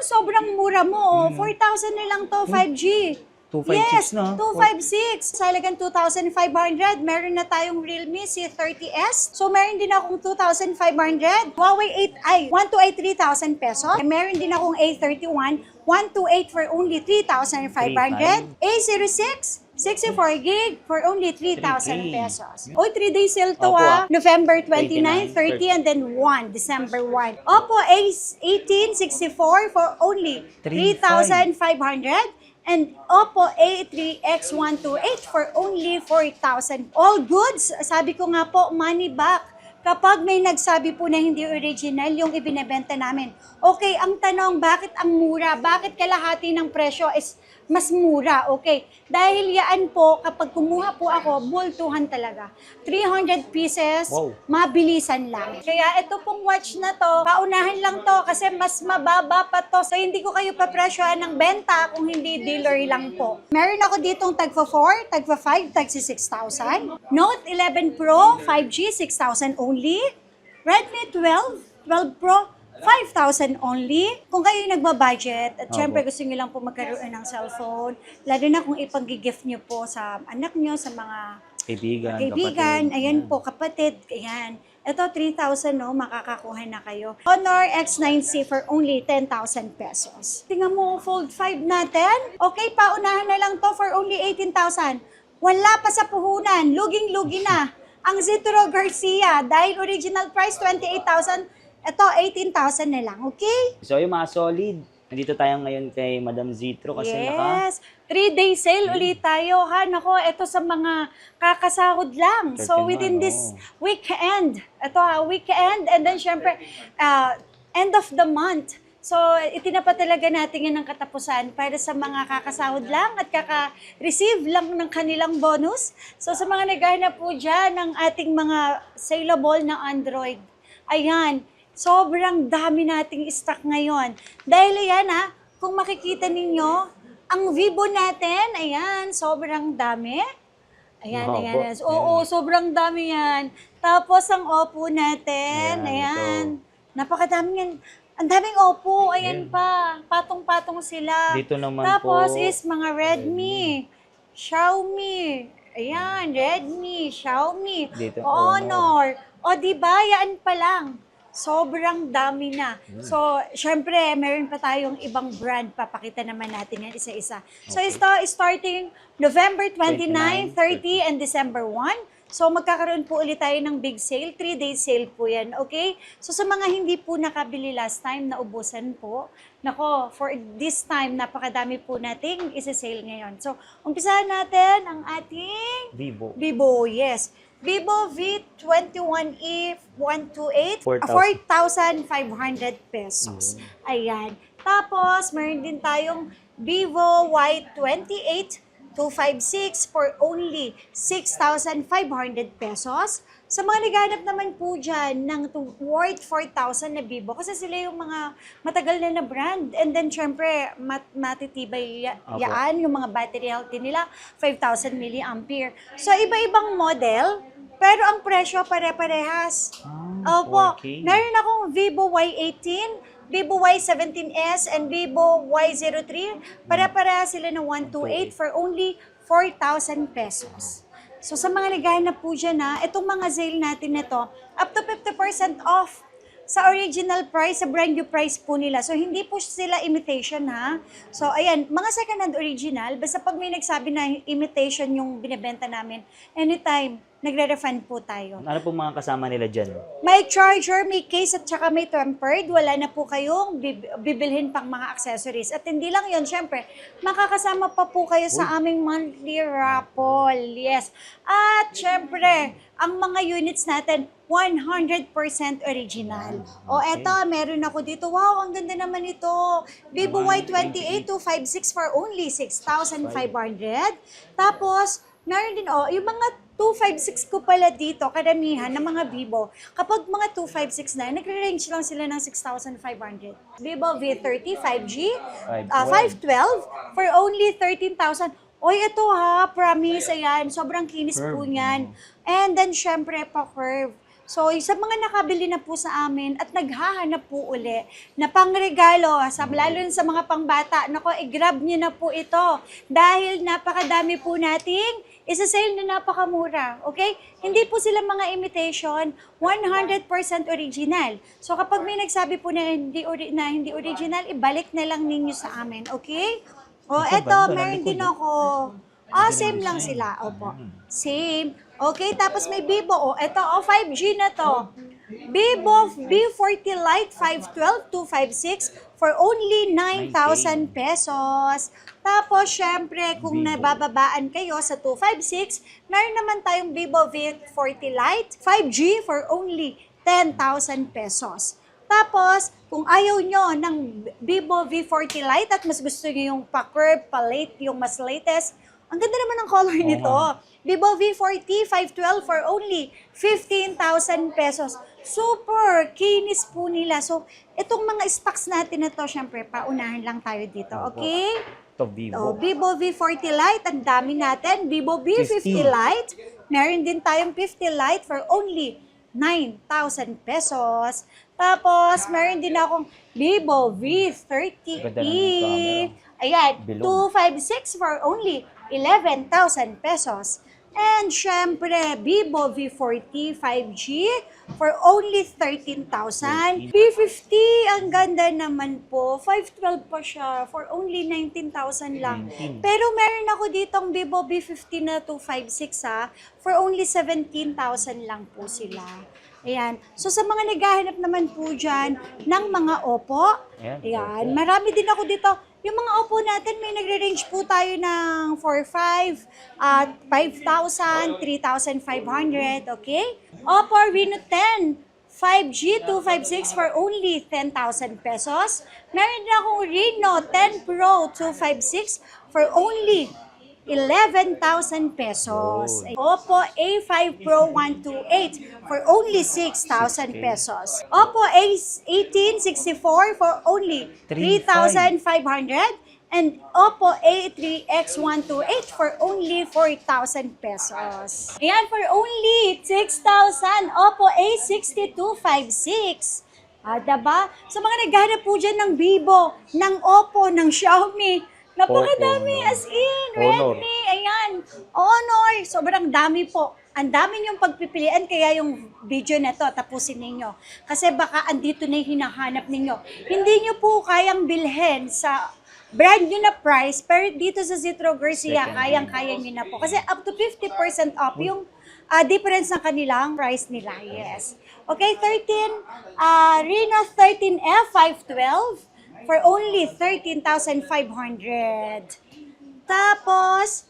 sobrang mura mo. 4,000 na lang to, 5G. 256 Yes, na. 256. Sa halagang 2,500, meron na tayong Realme C30s. So, meron din akong 2,500. Huawei 128, 3,000 pesos. Meron din akong A31, 128 for only 3,500. A06, 64 gig for only 3,000 pesos. Oy, 3-day sale to Opo, November 29, 30, and then 1, December 1. Oppo A18, 64 for only 3,500. And Oppo A3X128 for only 4,000. All goods, sabi ko nga po, money back. Kapag may nagsabi po na hindi original yung ibinebenta namin. Okay, ang tanong, bakit ang mura? Bakit kalahati ng presyo is mas mura? Okay, dahil yaan po, kapag kumuha po ako, bultuhan talaga. 300 pieces, Wow. mabilisan lang. Kaya ito pong watch na to, paunahan lang to kasi mas mababa pa to. So hindi ko kayo papresyohan ng benta kung hindi dealer lang po. Meron ako ditong tagfa 4, tagfa 5, tagsi 6,000. Note 11 Pro, 5G, 6,000 only. Redmi 12 Pro, 5,000 only. Kung kayo nagbabudget, at syempre gusto nyo lang po magkaroon ng cellphone, lalo na kung ipag-gift nyo po sa anak nyo, sa mga Kaibigan, kaibigan, kapatid. ayan po, kapatid, ayan. Ito, 3,000, no, makakakuha na kayo. Honor X9C for only 10,000 pesos. Tingnan mo, Fold 5 natin. Okay, paunahan na lang to for only 18,000. Wala pa sa puhunan, luging-lugi na. Ang Zitro Garcia, dahil original price 28,000, ito 18,000 na lang, okay? So yung mga solid, nandito tayo ngayon kay Madam Zitro kasi Yes. 3-day sale ulit tayo, ha? Nako, ito sa mga kakasahod lang. So, 31, within this weekend, ito weekend, and then syempre, end of the month. So, itinapat talaga natin yan ng katapusan para sa mga kakasahod lang at kaka-receive lang ng kanilang bonus. So, sa mga naghahanap po dyan ng ating mga saleable na Android, ayan, sobrang dami nating stock ngayon. Dahil yan kung makikita ninyo, ang Vivo natin, ayan, sobrang dami. Ayan, Opo. ayan. Oo, sobrang dami yan. Tapos ang Oppo natin, Ayan, ayan. ito. Napakadami yan. Ang daming Oppo, ayan pa. Patong-patong sila. Dito naman Tapos po, is mga Redmi, Xiaomi, ayan, Redmi, Xiaomi, Dito, Honor. O, diba? Yan pa lang. Sobrang dami na. So, syempre, meron pa tayong ibang brand. Papakita naman natin yan isa-isa. So, Okay. ito starting November 29, 30, and December 1. So, magkakaroon po ulit tayo ng big sale. 3-day sale po yan, okay? So, sa mga hindi po nakabili last time, naubusan po. Nako, for this time, napakadami po nating isa-sale ngayon. So, umpisahan natin ang ating Vivo. Vivo, yes. Vivo V21e 128, 4,500 pesos. Ayan. Tapos, meron din tayong Vivo Y28 256 for only 6,500 pesos. Sa mga naghanap naman po dyan ng worth 4,000 na Vivo, kasi sila yung mga matagal na brand. And then, syempre, matitibay yaan, yung mga battery health nila, 5,000 mAh. So, iba-ibang model, pero ang presyo pare-parehas. Opo, 4K. meron akong Vivo Y18, Vivo Y17s, and Vivo Y03. Para-para sila ng 128 for only 4,000 pesos. So sa mga naghahanap po dyan itong mga sale natin na to, up to 50% off sa original price, sa brand new price po nila. So hindi po sila imitation So ayan, mga second hand original, basta pag may nagsabi na imitation yung binibenta namin, anytime, nagre-refund po tayo. Ano po mga kasama nila dyan? May charger, may case, at saka may tempered. Wala na po kayong bibilhin pang mga accessories. At hindi lang yon, syempre, makakasama pa po kayo sa aming monthly raffle. Yes. At syempre, ang mga units natin, 100% original. O eto, meron ako dito. Wow, ang ganda naman ito. Vivo Y28 256 for only 6,500. Tapos, meron din, yung mga 256 ko pala dito, karamihan ng mga Vivo. Kapag mga 256 na, nagre-range lang sila ng 6,500. Vivo V30 5G, 512 for only 13,000. Oy, ito promise, ayan, sobrang kinis po niyan. And then, syempre, pa-curve. So, sa mga nakabili na po sa amin at naghahanap po uli na pangregalo, lalo na sa mga pangbata, nako, i-grab nyo na po ito dahil napakadami po nating isa-sale na napakamura, okay? Hindi po sila mga imitation, 100% original. So, kapag may nagsabi po na hindi original, ibalik na lang ninyo sa amin, okay? O, eto, meron din ako. Same lang sila. Opo. Same. Okay, tapos may Vivo. Ito, 5G na to. Vivo V40 Lite 512-256 for only 9,000 pesos. Tapos, syempre, kung nabababaan kayo sa 256, meron naman tayong Vivo V40 Lite 5G for only 10,000 pesos. Tapos, kung ayaw nyo ng Vivo V40 Lite at mas gusto nyo yung pa-curve, pa-late, yung mas latest, ang ganda naman ng color nito. Vivo V40 512 for only 15,000 pesos. Super kinis po nila. So, itong mga stocks natin na to, syempre, paunahan lang tayo dito. Okay? Ito, Vivo. So, Vivo V40 Lite, ang dami natin. Vivo V50 Lite, meron din tayong 50 Lite for only 9,000 pesos. Tapos, meron din akong Vivo V30e. Ganda ng camera. Ayan, Bilog. 256 for only 11,000 pesos. And syempre, Vivo V40 5G for only 13,000. P50, ang ganda naman po. 512 pa siya for only 19,000 lang. Pero meron ako ditong Vivo V50 na 256 for only 17,000 lang po sila. Ayan. So sa mga naghahanap naman po dyan ng mga Oppo, ayan, marami din ako dito. Yung mga Oppo natin, may nagre-range po tayo ng 4,500, 5,000, 3,500, okay? Oppo Reno 10, 5G 256 for only 10,000 pesos. Meron din akong Reno 10 Pro 256 for only 11,000 pesos. Oppo A5 Pro 128 for only 6,000 pesos. Oppo A1864 for only 3,500. And Oppo A3X 128 for only 4,000 pesos. Ayan, for only 6,000. Oppo A6256. Diba? So mga naghahanap po dyan ng Vivo, ng Oppo, ng Xiaomi, napakadami, as in, Honor. Redmi, ayan, Honor, sobrang dami po. Ang dami niyong pagpipilian, kaya yung video na to, tapusin ninyo. Kasi baka andito na yung hinahanap ninyo. Hindi niyo po kayang bilhin sa brand nyo na price, pero dito sa Zitro Garcia, kayang-kaya nyo na po. Kasi up to 50% off yung difference ng kanilang price nila, yes. Okay, Reno 13F 512, for only 13,500. Tapos,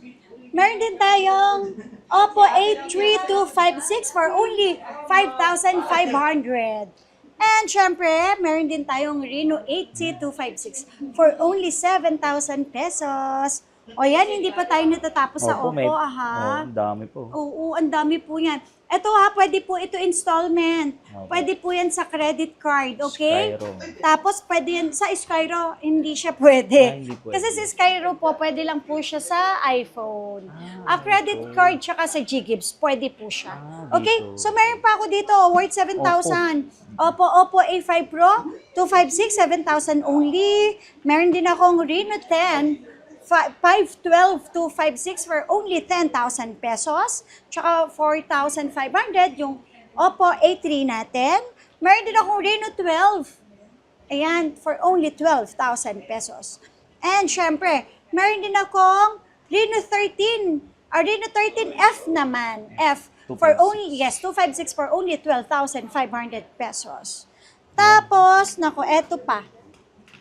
meron din tayong Oppo A3256 for only 5,500. And syempre, meron din tayong Reno 8C256 for only 7,000 pesos. O yan, hindi pa tayo natatapos sa Oppo, ang dami po. Oo, ang dami po yan. Ito pwede po ito installment. Pwede po yan sa credit card, okay? Skyro. Tapos pwede yan sa Skyro, hindi siya pwede. Hindi pwede. Kasi sa Skyro po, pwede lang po siya sa iPhone. Credit card tsaka sa Ggibbs, pwede po siya. Okay? dito. So meron pa ako dito, worth 7,000. Oppo A5 Pro, 256, 7,000 only. Meron din akong Reno 10, 512-256 for only 10,000 pesos. Tsaka 4,500 yung Oppo A3 natin. Meron din akong Reno 12. Ayan, for only 12,000 pesos. And syempre, meron din akong Reno 13. Reno 13F naman. F. For only, 256 for only 12,500 pesos. Tapos, nako, eto pa.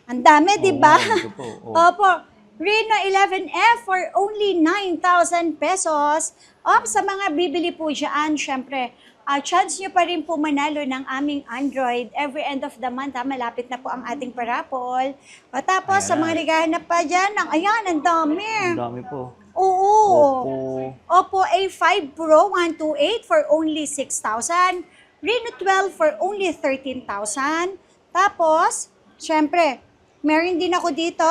Ang dami, di ba? ito po. Opo. Reno 11F for only 9,000 pesos. Sa mga bibili po dyan, syempre, chance nyo pa rin po manalo ng aming Android. Every end of the month, malapit na po ang ating parapol. Tapos, sa mga naghahanap pa dyan, ang dami. Ang dami po. Oo. Oppo A5 Pro 128 for only 6,000. Reno 12 for only 13,000. Tapos, syempre, meron din ako dito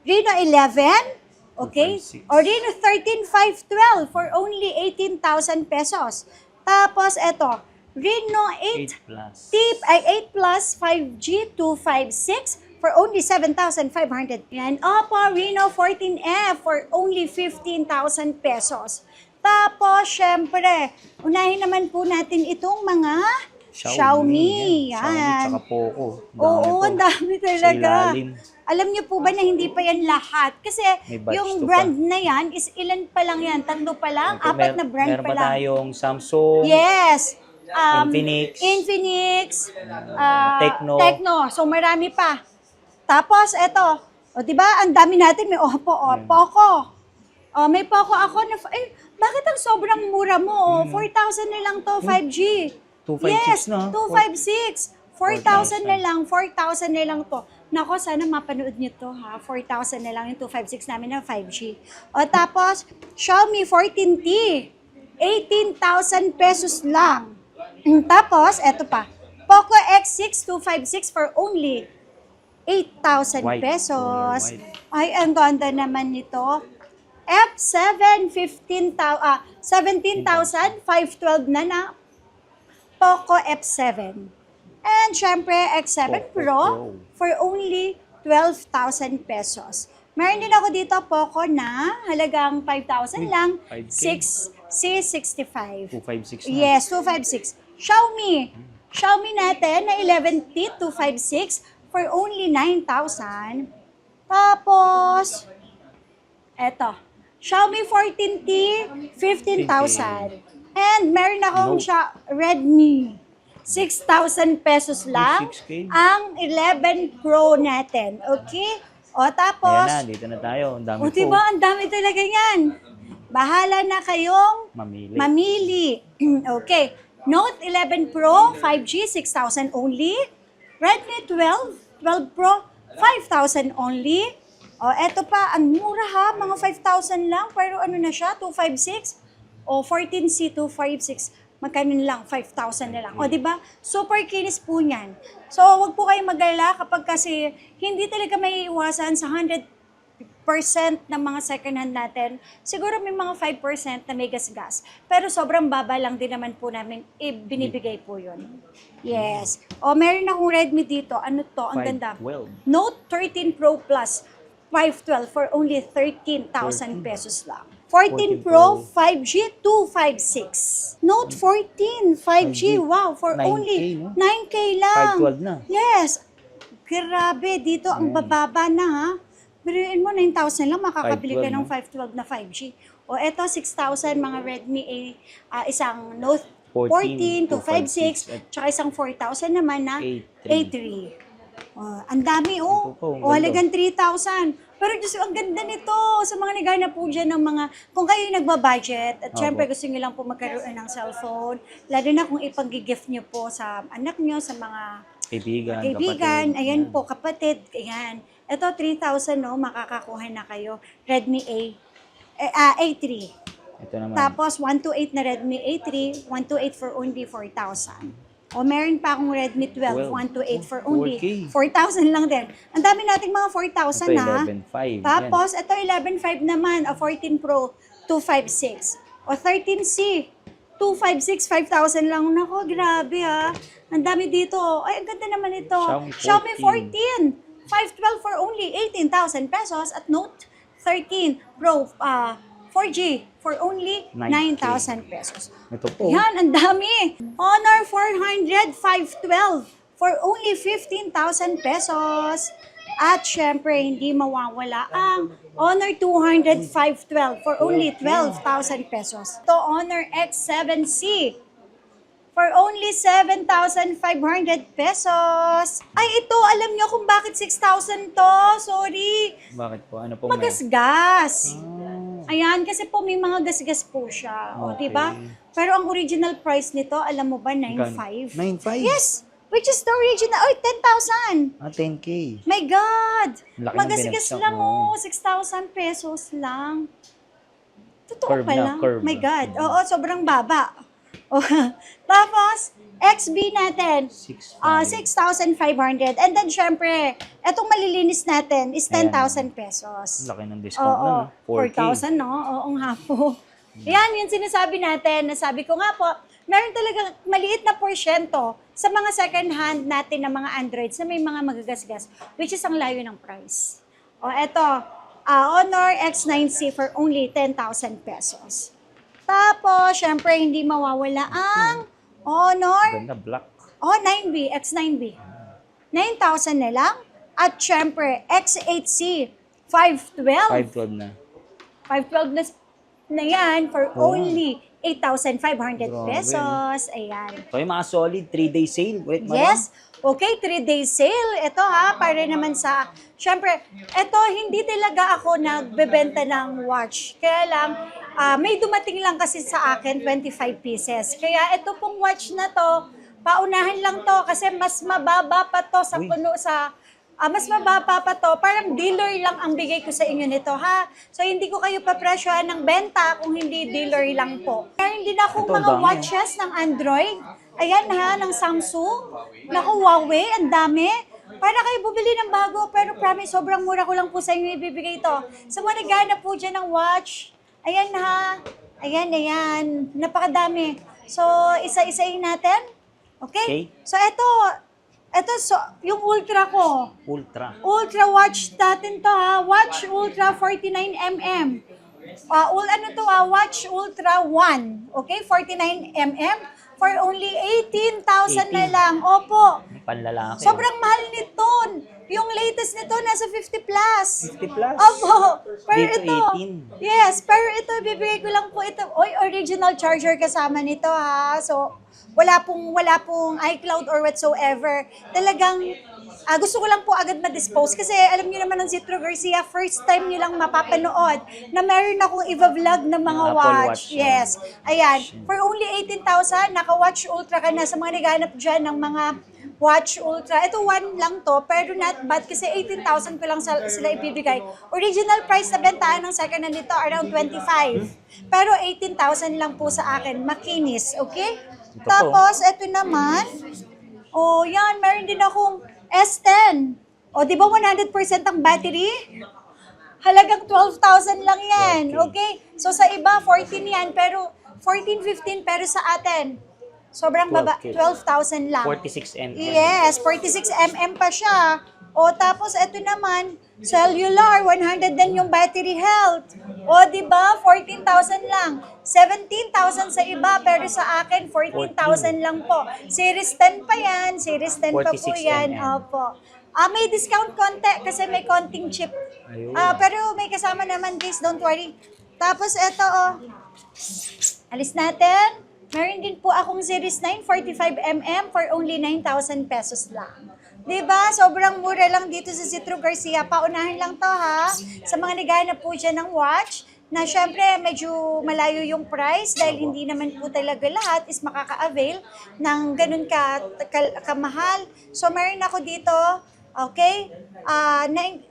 Reno 11, okay? 256. O Reno 13 512 for only 18,000 pesos. Tapos, eto, Reno 8 8 plus. Tip ay 8 Plus 5G 256 for only 7,500. Yan. Oppo Reno 14F for only 15,000 pesos. Tapos, syempre, unahin naman po natin itong mga Xiaomi. Xiaomi Yan. tsaka Poco. Oo, ang dami talaga. Sa ilalim. Alam niyo po ba na hindi pa yan lahat? Kasi May batch yung to brand na yan is ilan pa lang yan? 3 pa lang? 4 na brand meron pa pa lang. tayong Samsung, Yes. Infinix, Tecno. So marami pa. Tapos eto, o di ba? Ang dami natin may Oppo, Poco. May Poco ako na bakit ang sobrang mura mo? 4,000 na lang to 5G. 256 Yes, na. 256. 4,000 na lang, 4,000 na lang to. Nako, sana mapanood niyo to ha. 4,000 na lang yung 256 namin na 5G. O tapos, Xiaomi 14T. 18,000 pesos lang. Tapos, eto pa. Poco X6 256 for only 8,000 White. pesos. White. Ay, ang ganda naman nito. F7 17,512 na Poco F7. And syempre, X7 Poco Pro Pro. for only 12,000 pesos. Meron din ako dito Poco na halagang 5,000 lang, 5K. C65. 256 na. Yes, 256. Xiaomi. Xiaomi natin na 11T 256 for only 9,000. Tapos, eto. Xiaomi 14T, 15,000. And meron akong Redmi. 6,000 pesos lang 6K. ang 11 Pro natin. Okay? O tapos, Ayan na, dito na tayo. Ang dami o po. diba, ang dami talaga yan. Bahala na kayong Mamili. mamili. Okay. Note 11 Pro, 5G, 6,000 only. Redmi 12 Pro, 5,000 only. O, eto pa, ang mura ha, mga 5,000 lang. Pero ano na siya, 256? O, 14C, 256. Magkano na lang, 5,000 na lang. O, di ba? Super kinis po niyan. So, wag po kayong mag-alala kapag kasi hindi talaga may iwasan sa 100% ng mga second hand natin. Siguro may mga 5% na may gas-gas. Pero sobrang baba lang din naman po namin binibigay po yun. Yes. O, meron akong Redmi dito. Ano to? Ang ganda. 512. Note 13 Pro Plus 512 for only 13,000 pesos lang. 14 Pro 5G 256. Note 14 5G, wow, for 9K, only no? 9K lang. 512 na. Yes. Grabe, dito ang bababa na ha. Biruin mo, 9,000 lang, makakabili ka 512, ng 512 na 5G. O eto, 6,000 mga Redmi isang Note 14, 256, tsaka isang 4,000 naman na A3. Ang dami Ito po, O halagang 3,000. Pero Diyos, ang ganda nito sa mga nagana po dyan ng mga, kung kayo nagbabudget, at syempre gusto nyo lang po magkaroon ng cellphone, lalo na kung ipag-gift nyo po sa anak nyo, sa mga Kaibigan, kaibigan, kapatid. ayan po, kapatid, ayan. Ito, 3,000, no, makakakuha na kayo. Redmi A3. Ito naman. Tapos, 128 na Redmi A3, 128 for only 4,000. O meron pa akong Redmi 12, 128 for only 4K. 4,000 lang din. Ang dami nating mga 4,000 Ito, ha. 11.5. Tapos, ito 11.5 naman, o 14 Pro, 256. O 13C, 256, 5,000 lang. Nako, grabe ha. Ang dami dito. Ay, ang ganda naman ito. Xiaomi Xiaomi 14, 512 for only 18,000 pesos. At Note 13 Pro, 4G for only 9,000 pesos. Ito po. Yan, ang dami. Honor 400, 512 for only 15,000 pesos. At syempre, hindi mawawala ang Honor 200, 512 for only 12,000 pesos. To Honor X7C for only 7,500 pesos. Ay, ito, alam nyo kung bakit 6,000 to. Sorry. Bakit po? Ano po? Magasgas. Ayan, kasi po may mga gasgas po siya. O, Okay. diba? Pero ang original price nito, alam mo ba, 9,500? 9.5? Yes! Which is the original. Oy, 10,000! 10K. My God! Laki ng Magasgas binagsak lang, mo. 6,000 pesos lang. Totoo Curve pala. na, curve. My God. Oo, sobrang baba. O, tapos, XB natin, 6,500. And then, syempre, etong malilinis natin is 10,000 pesos. Laki ng discount Oo, na. 4K. 4,000, no? Oo nga po. Yan, yung sinasabi natin. Nasabi ko nga po, meron talagang maliit na porsyento sa mga second hand natin na mga Androids na may mga magagasgas, which is ang layo ng price. O eto, Honor X9C for only 10,000 pesos. Tapos, syempre, hindi mawawala ang Honor Ganda, black. 9B, X9B. 9,000 na lang. At syempre, X8C, 512. 512 na. 512 na yan for Oh. only 8,500 Grabe. pesos. Ayan. So, yung mga solid 3-day sale. Wait, madam. Yes. Okay, 3-day sale. Ito ha, para naman sa... Siyempre, ito, hindi talaga ako nagbebenta ng watch. Kaya lang, may dumating lang kasi sa akin, 25 pieces. Kaya ito pong watch na to, paunahan lang to kasi mas mababa pa to sa Uy. puno sa... mas mababa pa to, parang dealer lang ang bigay ko sa inyo nito, ha? So, hindi ko kayo papresyohan ng benta kung hindi dealer lang po. Meron din akong Ito, mga dami. watches ng Android. Ayan ha, ng Samsung. Naku, Huawei, ang dami. Para kayo bumili ng bago, pero promise, sobrang mura ko lang po sa inyo ibibigay ito. Sa mga naghahanap po dyan ng watch, ayan ha. Ayan. Napakadami. So, isa-isayin natin. Okay? Okay. So, ito, so, yung Ultra ko. Ultra. Ultra watch natin to ha. Watch Ultra 49mm. Watch Ultra 1. Okay, 49mm for only 18,000 na 18. lang. Opo. Panlalaki. Sobrang mahal nito. Yung latest nito nasa 50 plus. 50 plus. Opo. Pero Dito, ito, 18. yes, pero ito, bibigay ko lang po ito. Oy, original charger kasama nito ha. So, wala pong iCloud or whatsoever. Talagang, gusto ko lang po agad ma-dispose kasi alam niyo naman ng Zitro Garcia, first time niyo lang mapapanood na meron akong i-vlog ng mga Apple watch. Watch. Yes. Ayan. For only 18,000, naka-Watch Ultra ka na sa mga naghanap dyan ng mga Watch Ultra. Ito, one lang to, pero not bad kasi 18,000 ko lang sila ibibigay. Original price na bentahan ng second hand nito, around 25. Pero 18,000 lang po sa akin. Makinis, okay? Ito po. Tapos, ito naman, yan, meron din akong S10. Di ba 100% ang battery? Halagang 12,000 lang yan, okay? So, sa iba, 14 yan, pero 14, 15, pero sa atin, sobrang baba, 12,000 lang. 46 nm. Yes, 46mm pa siya. Tapos ito naman, cellular, 100 din yung battery health. Di ba? 14,000 lang. 17,000 sa iba, pero sa akin, 14,000 lang po. Series 10 pa yan. Series 10 pa po 46 yan. mm. Opo. May discount konti kasi may konting chip. Ayun. Pero may kasama naman, guys. Don't worry. Tapos ito, alis natin. Meron din po akong Series 9, 45mm for only 9,000 pesos lang. Diba? Sobrang mura lang dito sa Zitro Garcia. Paunahan lang to ha. Sa mga naghahanap po dyan ng watch, na syempre medyo malayo yung price dahil hindi naman po talaga lahat is makaka-avail ng ganun kamahal. So meron ako dito, okay,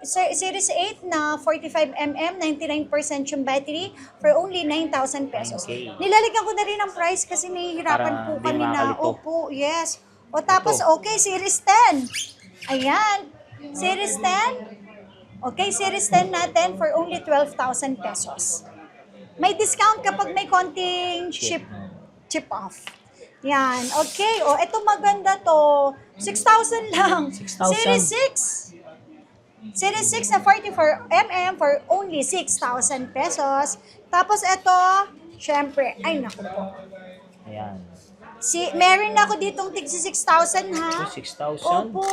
Series 8 na 45mm, 99% yung battery for only 9,000 pesos. Okay. Nilalagyan ko na rin ang price kasi nahihirapan Para po di kami na, makakalito. opo, yes. Tapos, Ito. okay, Series 10. Ayan, Series 10. Okay, Series 10 natin for only 12,000 pesos. May discount kapag may konting chip off. Yan, okay. Ito maganda to. 6,000 lang. 6,000. Series 6. Series 6 na 44mm for only 6,000 pesos. Tapos ito, syempre, ay naku po. Ayan. Meron ako ditong tig 6,000 ha. 6,000? Opo.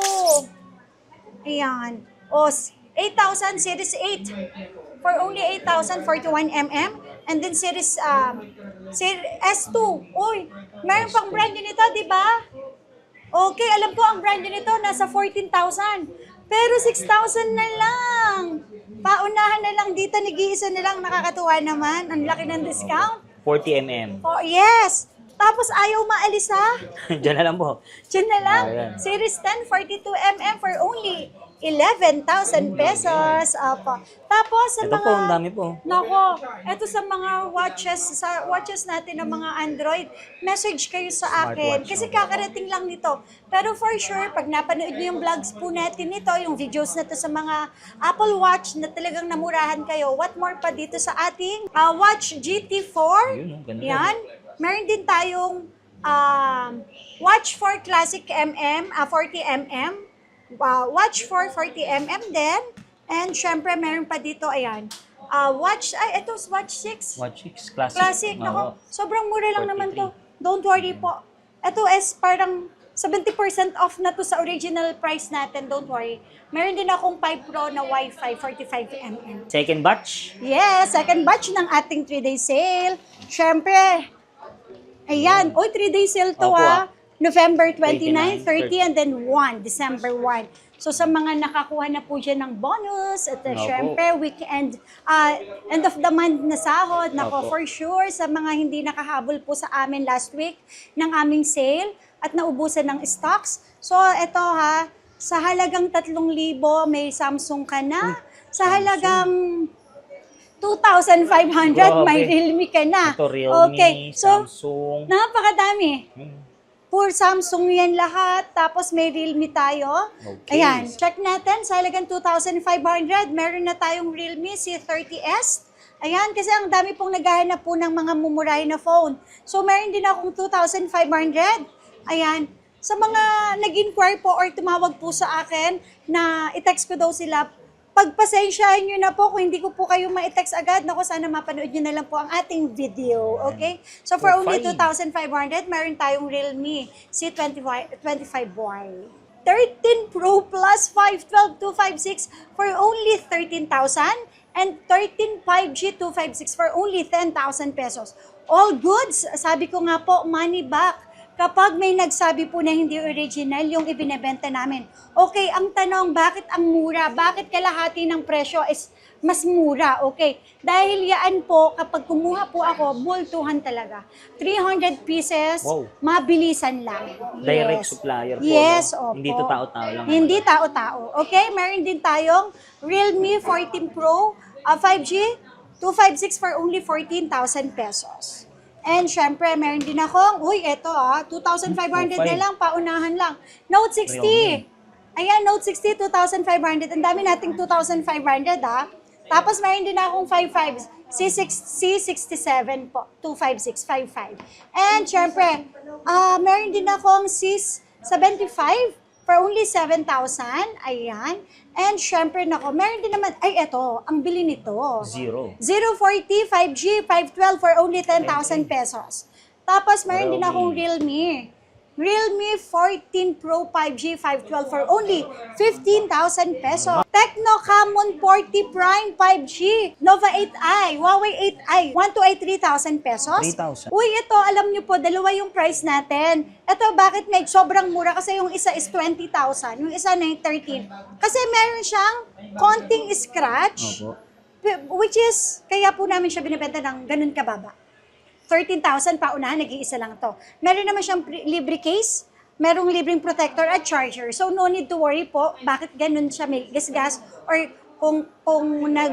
Ayan. 8,000 Series 8 for only 8,000 41mm. And then Series S2. Uy, meron pang brand new nito, di ba? Okay, alam ko ang brand new nito nasa 14,000. Pero 6,000 na lang. Paunahan na lang dito, nag-iisa na lang, nakakatuwa naman. Ang laki ng discount. 40mm. Yes. Tapos ayaw maalis ha. Diyan na lang po. Diyan na lang. Ayan. Series 10, 42mm for only 11,000 pesos. Opo. Tapos sa Ito mga... po, ang dami po. Nako, ito sa mga watches natin ng mga Android, message kayo sa akin. Smartwatch, Kasi no? kakarating lang nito. Pero for sure, pag napanood niyo yung vlogs po natin nito, yung videos na to sa mga Apple Watch na talagang namurahan kayo, what more pa dito sa ating Watch GT4. Ayun, ganda. Yan. Meron din tayong Watch for Classic MM, 40mm. Watch for 40mm din. And syempre, meron pa dito, ayan. Ito, Watch 6. Watch 6, classic. Classic. Oo. Nako, sobrang mura lang naman 43. to. Don't worry po. Ito is parang 70% off na to sa original price natin. Don't worry. Meron din akong 5 Pro na Wi-Fi 45mm. Second batch. Yes, second batch ng ating 3-day sale. Syempre, ayan. Oy, 3-day sale to Opo, November 29, 29, 30, and then 1, December 1. So sa mga nakakuha na po dyan ng bonus, at Opo. syempre weekend, end of the month na sahod, nako Opo. for sure, sa mga hindi nakahabol po sa amin last week ng aming sale at naubusan ng stocks. So ito sa halagang 3,000 may Samsung ka na, sa halagang 2,500 may Grabe. Realme ka na. Ito, Realme, Okay, so Samsung. napakadami. Hmm. Pure Samsung yan lahat. Tapos may Realme tayo. Okay. Ayan, check natin. Sa halagang 2,500, meron na tayong Realme C30s. Ayan, kasi ang dami pong naghahanap po ng mga mumuray na phone. So, meron din akong 2,500. Ayan, sa mga nag-inquire po or tumawag po sa akin na i-text ko daw sila, pagpasensyahan nyo na po kung hindi ko po kayo ma-text agad. Naku, sana mapanood nyo na lang po ang ating video. Okay? So, for only 2,500, meron tayong Realme C25Y. 13 Pro Plus 512 256 for only 13,000 and 13 5G 256 for only 10,000 pesos. All goods, sabi ko nga po, money back. Kapag may nagsabi po na hindi original yung ibinebenta namin. Okay, ang tanong, bakit ang mura? Bakit kalahati ng presyo is mas mura? Okay, dahil yan po, kapag kumuha po ako, bultuhan talaga. 300 pieces, Wow. mabilisan lang. Direct Yes. supplier po. Yes, no? opo. Hindi to tao-tao lang. Hindi tao-tao. Okay, meron din tayong Realme 14 Pro 5G 256 for only 14,000 pesos. And syempre, meron din akong, 2,500 na lang, paunahan lang. Note 60. Ayan, Note 60, 2,500. Ang dami nating 2,500 Tapos meron din akong 55, C67 po, 25655. And syempre, meron din akong C75 for only 7,000. Ayan. And syempre, meron din naman, eto, ang bili nito. 0. 040 5G 512 for only 10,000 pesos. Tapos meron din akong Realme. Realme 14 Pro 5G 512 for only 15,000 pesos. Tecno Camon 40 Prime 5G Nova 8i, Huawei 8i, 128 3,000 pesos. 3,000. Uy, ito, alam nyo po, dalawa yung price natin. Ito, bakit sobrang mura? Kasi yung isa is 20,000, yung isa na yung 13. Kasi meron siyang konting scratch, Opo. which is, kaya po namin siya binibenta ng ganun kababa. 13,000 paunahan, nag-iisa lang to. Meron naman siyang libre case, merong libreng protector at charger. So, no need to worry po, bakit ganun siya may gas-gas or kung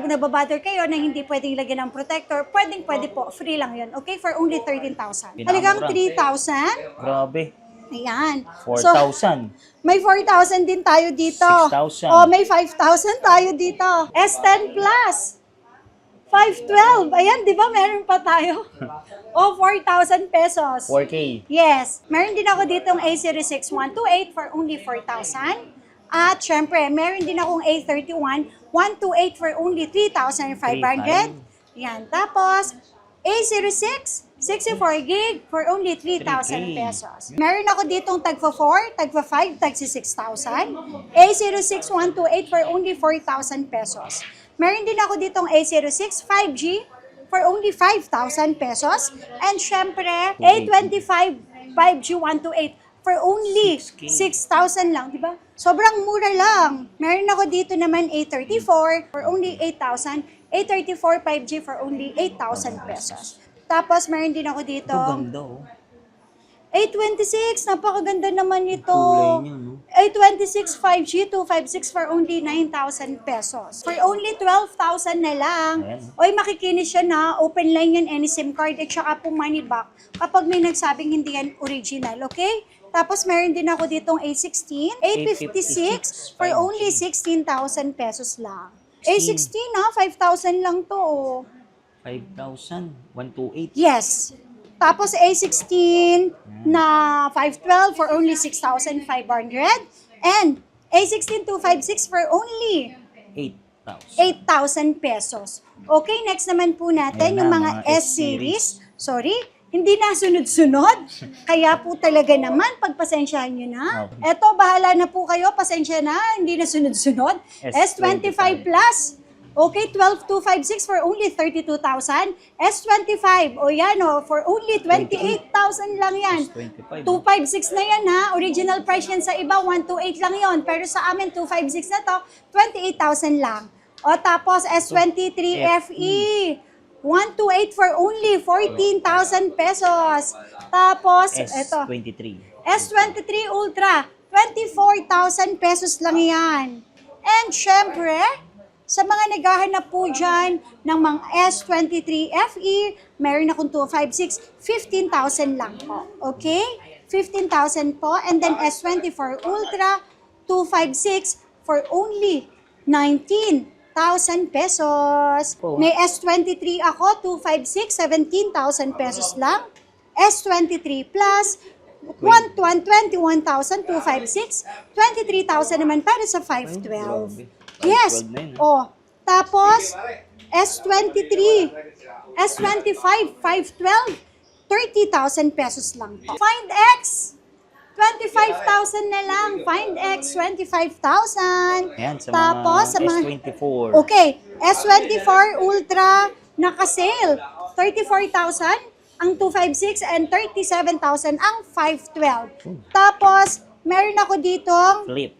nababother kayo na hindi pwedeng lagyan ng protector, pwede po, free lang yun. Okay, for only 13,000. Halagang 3,000. Grabe. Ayan. 4,000. May 4,000 din tayo dito. 6,000. May 5,000 tayo dito. S10 Plus. 512. Ayan, di ba meron pa tayo? 4,000 pesos. 4K. Yes. Meron din ako ditong A06 128 for only 4,000. At syempre, meron din akong A31 128 for only 3,500. Yan. Tapos, A06 64 gig for only 3,000 pesos. Meron ako ditong tagfa 4, tagfa 5, tagsi 6,000. A06 128 for only 4,000 pesos. Meron din ako ditong A06 5G for only 5,000 pesos. And syempre, A25 5G 128 for only 6,000 lang, di ba? Sobrang mura lang. Meron ako dito naman A34 for only 8,000. A34 5G for only 8,000 pesos. Tapos meron din ako dito. Ito ganda oh. A26, napakaganda naman ito. Kulay niya, no? A26 5G 256 for only 9,000 pesos. For only 12,000 na lang. Ayan. Oy, makikinis siya na. Open line yan, any SIM card, at saka po money back kapag may nagsabing hindi yan original, okay? Tapos meron din ako ditong A16, A56 for 5G. only 16,000 pesos lang. A16 5,000 lang to. 5,000. 128. Yes. Tapos A16 na 512 for only 6,500. And A16 256 for only 8,000. 8,000 pesos. Okay, next naman po natin Ayan yung na, mga mga S-series. Sorry, hindi na sunod-sunod. Kaya po talaga naman, pagpasensyahan nyo na. Okay. Eto, bahala na po kayo, pasensya na, hindi na sunod-sunod. S25 Plus. Okay, 12,256 for only 32,000. S25, o yan o, for only 28,000 lang yan. S25. 256 na yan ha. Original price yan sa iba, 128 lang yon. Pero sa amin, 256 na to, 28,000 lang. O tapos, S23 FE, 128 for only 14,000 pesos. Tapos, eto, S23. S23 Ultra, 24,000 pesos lang yan. And syempre, sa mga naghahanap po dyan ng mga S23 FE, meron akong 256, 15,000 lang po. Okay? 15,000 po. And then S24 Ultra, 256 for only 19,000 pesos. Oh. May S23 ako, 256, 17,000 pesos lang. S23 Plus, 21,256, 23,000 naman para sa 512. Yes. 512 na yun, Oh, tapos S23, S25, 512, 30,000 pesos lang po. Find X, 25,000 na lang. Find X, 25,000. Ayan, sa Tapos, mga S24. Okay, S24 Ultra naka-sale. 34,000 ang 256 and 37,000 ang 512. Tapos, meron ako ditong Flip.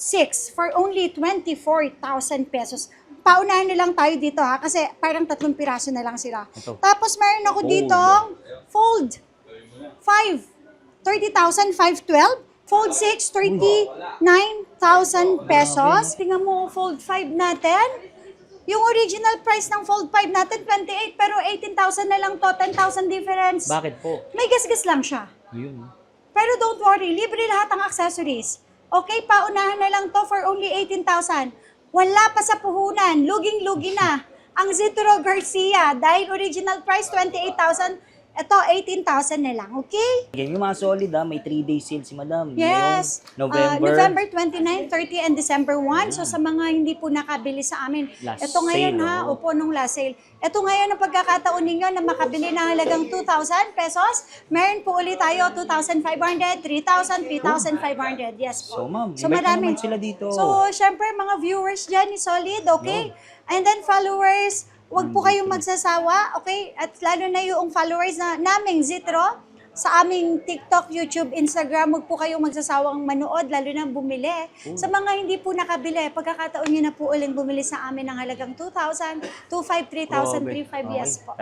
6 for only 24,000 pesos. Paunahan na lang tayo dito ha, kasi parang 3 piraso na lang sila. Ito. Tapos meron ako ditong Fold 5, 30,000, 512. Fold 6, 39,000 pesos. Tingnan mo, Fold 5 natin. Yung original price ng Fold 5 natin, 28, pero 18,000 na lang to, 10,000 difference. Bakit po? May gasgas lang siya. Yun. Pero don't worry, libre lahat ang accessories. Okay, paunahan na lang to for only 18,000. Wala pa sa puhunan, luging-lugi na. Ang Zitro Garcia, dahil original price 28,000, ito 18,000 na lang, okay? Yan yung mga solid may 3-day sale si Madam. Yes. Ngayong November 29, 30, and December 1. So sa mga hindi po nakabili sa amin, Last ito ngayon sale, ha, oh. opo nung last sale. Ito ngayon ang pagkakataon ninyo na makabili ng halagang 2,000 pesos. Meron po ulit tayo 2,500, 3,000, 3,500. Yes po. So, ma'am, So invite marami. naman sila dito. So syempre mga viewers dyan ni Solid, okay? And then followers, wag po kayong magsasawa, okay? At lalo na yung followers na naming Zitro, sa aming TikTok, YouTube, Instagram, wag po kayong magsasawang manood, lalo na bumili. Sa mga hindi po nakabili, pagkakataon nyo na po uling bumili sa amin ng halagang 2,000, 2,500, 3,000, 3,500, yes po.